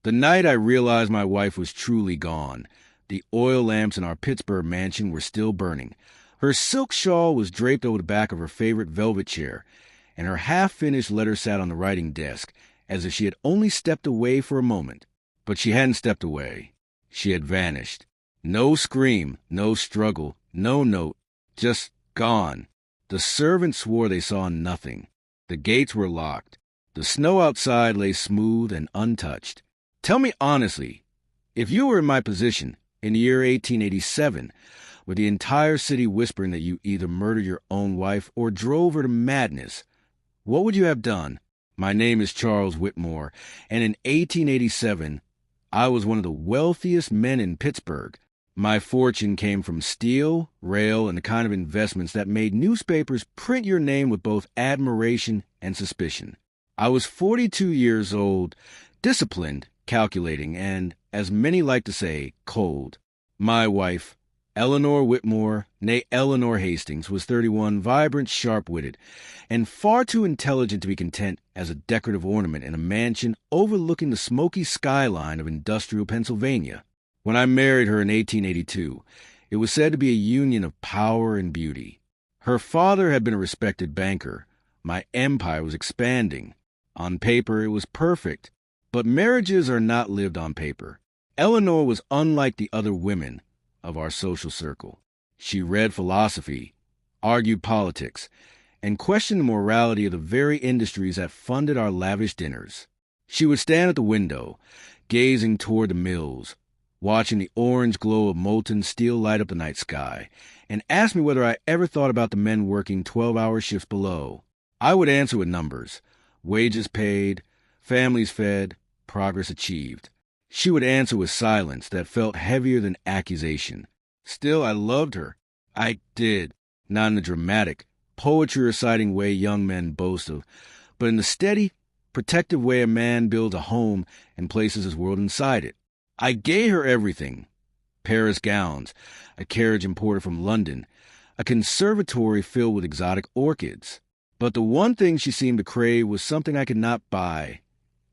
The night I realized my wife was truly gone, the oil lamps in our Pittsburgh mansion were still burning. Her silk shawl was draped over the back of her favorite velvet chair, and her half-finished letter sat on the writing desk, as if she had only stepped away for a moment. But she hadn't stepped away. She had vanished. No scream, no struggle, no note, just gone. The servants swore they saw nothing. The gates were locked. The snow outside lay smooth and untouched. Tell me honestly, if you were in my position in the year 1887, with the entire city whispering that you either murdered your own wife or drove her to madness, what would you have done? My name is Charles Whitmore, and in 1887, I was one of the wealthiest men in Pittsburgh. My fortune came from steel, rail, and the kind of investments that made newspapers print your name with both admiration and suspicion. I was 42 years old, disciplined, calculating, and, as many like to say, cold. My wife, Eleanor Whitmore, née Eleanor Hastings, was 31, vibrant, sharp-witted, and far too intelligent to be content as a decorative ornament in a mansion overlooking the smoky skyline of industrial Pennsylvania. When I married her in 1882, it was said to be a union of power and beauty. Her father had been a respected banker. My empire was expanding. On paper, it was perfect, but marriages are not lived on paper. Eleanor was unlike the other women of our social circle. She read philosophy, argued politics, and questioned the morality of the very industries that funded our lavish dinners. She would stand at the window, gazing toward the mills, watching the orange glow of molten steel light up the night sky, and ask me whether I ever thought about the men working 12-hour shifts below. I would answer with numbers: wages paid, families fed, progress achieved. She would answer with silence that felt heavier than accusation. Still, I loved her. I did, not in the dramatic, poetry-reciting way young men boast of, but in the steady, protective way a man builds a home and places his world inside it. I gave her everything: Paris gowns, a carriage imported from London, a conservatory filled with exotic orchids. But the one thing she seemed to crave was something I could not buy: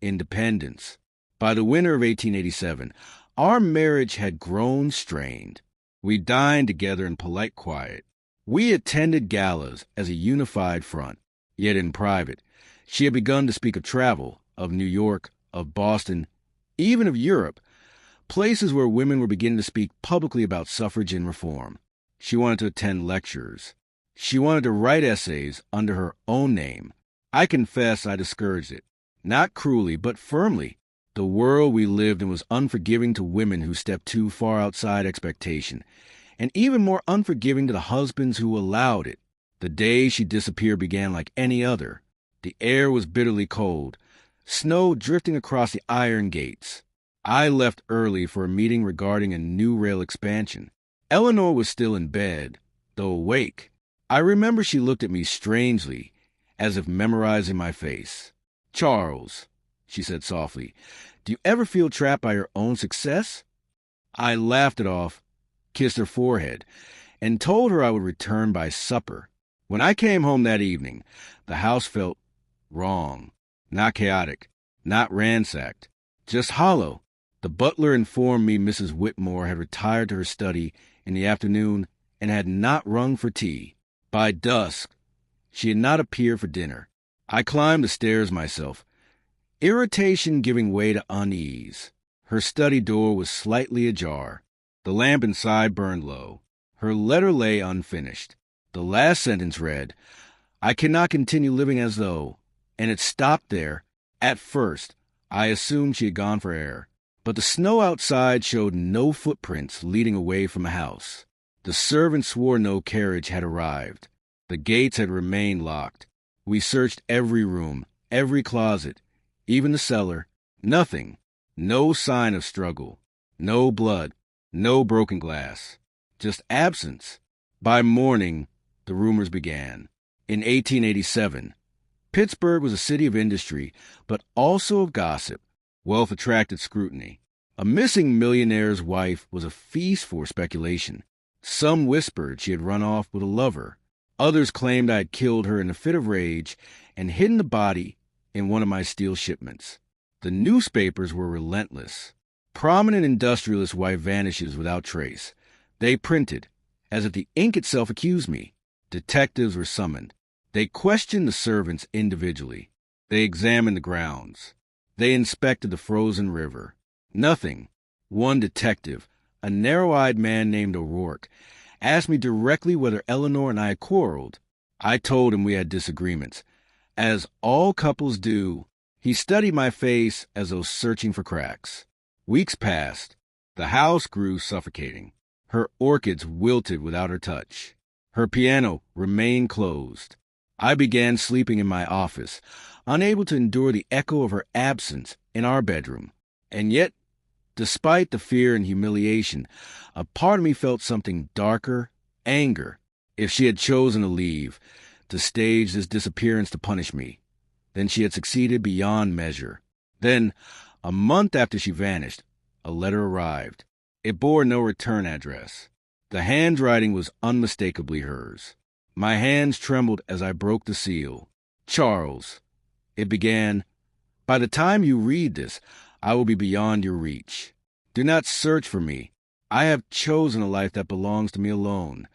independence. By the winter of 1887, our marriage had grown strained. We dined together in polite quiet. We attended galas as a unified front, yet in private. She had begun to speak of travel, of New York, of Boston, even of Europe, places where women were beginning to speak publicly about suffrage and reform. She wanted to attend lectures. She wanted to write essays under her own name. I confess I discouraged it, not cruelly, but firmly. The world we lived in was unforgiving to women who stepped too far outside expectation, and even more unforgiving to the husbands who allowed it. The day she disappeared began like any other. The air was bitterly cold, snow drifting across the iron gates. I left early for a meeting regarding a new rail expansion. Eleanor was still in bed, though awake. I remember she looked at me strangely, as if memorizing my face. "Charles," she said softly, "do you ever feel trapped by your own success?" I laughed it off, kissed her forehead, and told her I would return by supper. When I came home that evening, the house felt wrong. Not chaotic, not ransacked, just hollow. The butler informed me Mrs. Whitmore had retired to her study in the afternoon and had not rung for tea. By dusk, she had not appeared for dinner. I climbed the stairs myself, irritation giving way to unease. Her study door was slightly ajar. The lamp inside burned low. Her letter lay unfinished. The last sentence read, "I cannot continue living as though," and it stopped there. At first, I assumed she had gone for air, but the snow outside showed no footprints leading away from the house. The servants swore no carriage had arrived. The gates had remained locked. We searched every room, every closet, even the cellar. Nothing. No sign of struggle. No blood. No broken glass. Just absence. By morning, the rumors began. In 1887, Pittsburgh was a city of industry, but also of gossip. Wealth attracted scrutiny. A missing millionaire's wife was a feast for speculation. Some whispered she had run off with a lover. Others claimed I had killed her in a fit of rage and hidden the body in one of my steel shipments. The newspapers were relentless. Prominent industrialist wife vanishes without trace. They printed, as if the ink itself accused me. Detectives were summoned. They questioned the servants individually. They examined the grounds. They inspected the frozen river. Nothing. One detective, a narrow-eyed man named O'Rourke, asked me directly whether Eleanor and I had quarreled. I told him we had disagreements. As all couples do, he studied my face as though searching for cracks. Weeks passed. The house grew suffocating. Her orchids wilted without her touch. Her piano remained closed. I began sleeping in my office, unable to endure the echo of her absence in our bedroom. And yet, despite the fear and humiliation, a part of me felt something darker, anger. If she had chosen to leave, to stage this disappearance to punish me, then she had succeeded beyond measure. Then, a month after she vanished, a letter arrived. It bore no return address. The handwriting was unmistakably hers. My hands trembled as I broke the seal. Charles. It began, "By the time you read this, I will be beyond your reach. Do not search for me. I have chosen a life that belongs to me alone."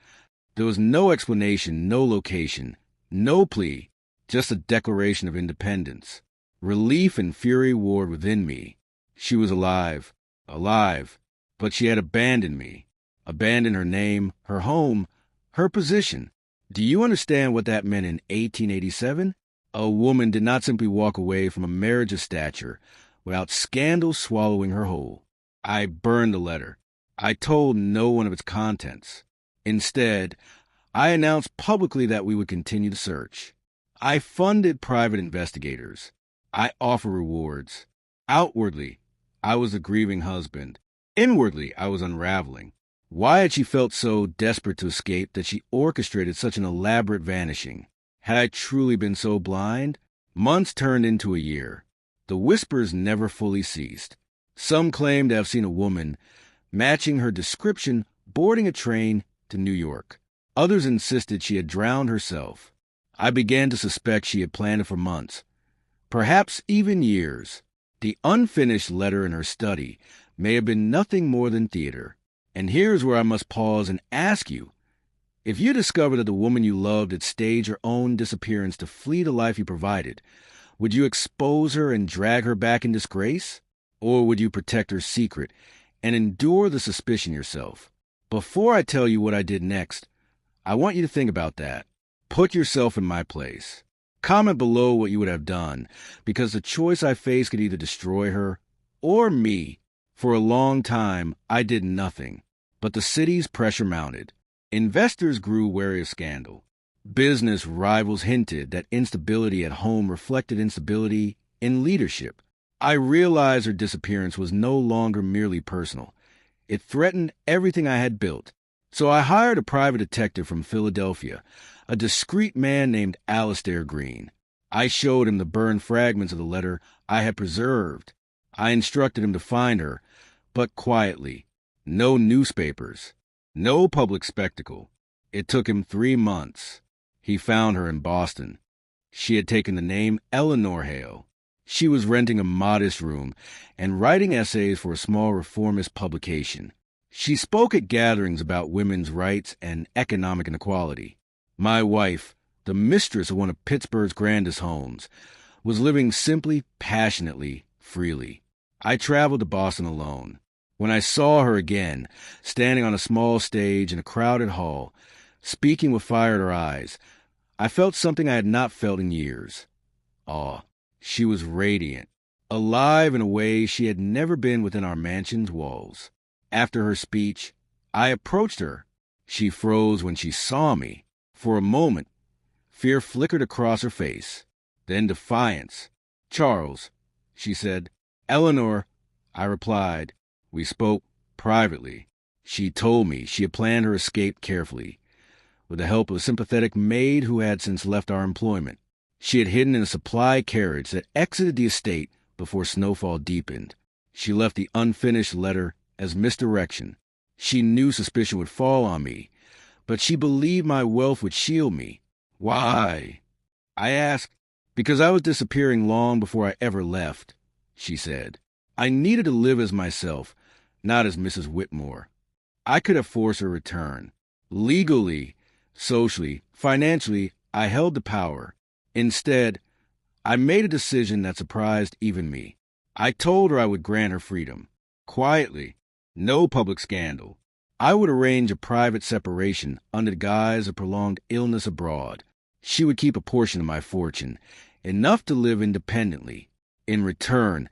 There was no explanation, no location, no plea, just a declaration of independence. Relief and fury warred within me. She was alive, but she had abandoned me. Abandoned her name, her home, her position. Do you understand what that meant in 1887? A woman did not simply walk away from a marriage of stature without scandal swallowing her whole. I burned the letter. I told no one of its contents. Instead, I announced publicly that we would continue the search. I funded private investigators. I offered rewards. Outwardly, I was a grieving husband. Inwardly, I was unraveling. Why had she felt so desperate to escape that she orchestrated such an elaborate vanishing? Had I truly been so blind? Months turned into a year. The whispers never fully ceased. Some claimed to have seen a woman, matching her description, boarding a train to New York. Others insisted she had drowned herself. I began to suspect she had planned it for months, perhaps even years. The unfinished letter in her study may have been nothing more than theater. And here's where I must pause and ask you, if you discovered that the woman you loved had staged her own disappearance to flee the life you provided, would you expose her and drag her back in disgrace? Or would you protect her secret and endure the suspicion yourself? Before I tell you what I did next, I want you to think about that. Put yourself in my place. Comment below what you would have done, because the choice I faced could either destroy her or me. For a long time, I did nothing, but the city's pressure mounted. Investors grew wary of scandal. Business rivals hinted that instability at home reflected instability in leadership. I realized her disappearance was no longer merely personal. It threatened everything I had built. So I hired a private detective from Philadelphia, a discreet man named Alistair Green. I showed him the burned fragments of the letter I had preserved. I instructed him to find her, but quietly. No newspapers. No public spectacle. It took him 3 months. He found her in Boston. She had taken the name Eleanor Hale. She was renting a modest room and writing essays for a small reformist publication. She spoke at gatherings about women's rights and economic inequality. My wife, the mistress of one of Pittsburgh's grandest homes, was living simply, passionately, freely. I traveled to Boston alone. When I saw her again, standing on a small stage in a crowded hall, speaking with fire in her eyes, I felt something I had not felt in years. Awe. She was radiant, alive in a way she had never been within our mansion's walls. After her speech, I approached her. She froze when she saw me. For a moment, fear flickered across her face, then defiance. "Charles," she said. "Eleanor," I replied. We spoke privately. She told me she had planned her escape carefully, with the help of a sympathetic maid who had since left our employment. She had hidden in a supply carriage that exited the estate before snowfall deepened. She left the unfinished letter as misdirection. She knew suspicion would fall on me, but she believed my wealth would shield me. Why? I asked. Because I was disappearing long before I ever left. she said. I needed to live as myself, not as Mrs. Whitmore. I could have forced her return. Legally, socially, financially, I held the power. Instead, I made a decision that surprised even me. I told her I would grant her freedom. Quietly. No public scandal. I would arrange a private separation under the guise of prolonged illness abroad. She would keep a portion of my fortune, enough to live independently. In return,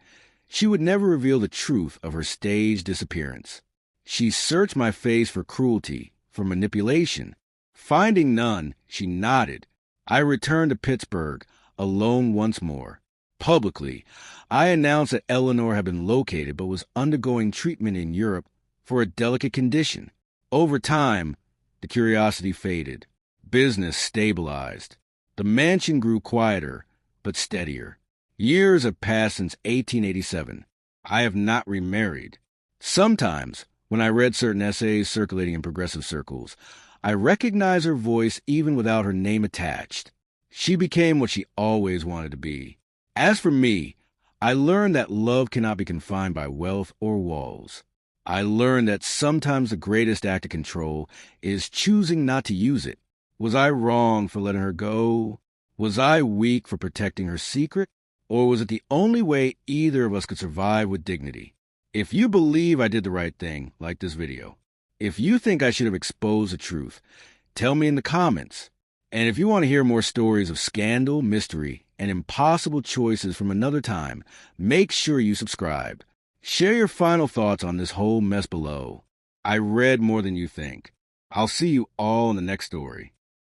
she would never reveal the truth of her staged disappearance. She searched my face for cruelty, for manipulation. Finding none, she nodded. I returned to Pittsburgh, alone once more. Publicly, I announced that Eleanor had been located but was undergoing treatment in Europe for a delicate condition. Over time, the curiosity faded. Business stabilized. The mansion grew quieter, but steadier. Years have passed since 1887. I have not remarried. Sometimes, when I read certain essays circulating in progressive circles, I recognized her voice even without her name attached. She became what she always wanted to be. As for me, I learned that love cannot be confined by wealth or walls. I learned that sometimes the greatest act of control is choosing not to use it. Was I wrong for letting her go? Was I weak for protecting her secret? Or was it the only way either of us could survive with dignity? If you believe I did the right thing, like this video. If you think I should have exposed the truth, tell me in the comments. And if you want to hear more stories of scandal, mystery, and impossible choices from another time, make sure you subscribe. Share your final thoughts on this whole mess below. I read more than you think. I'll see you all in the next story.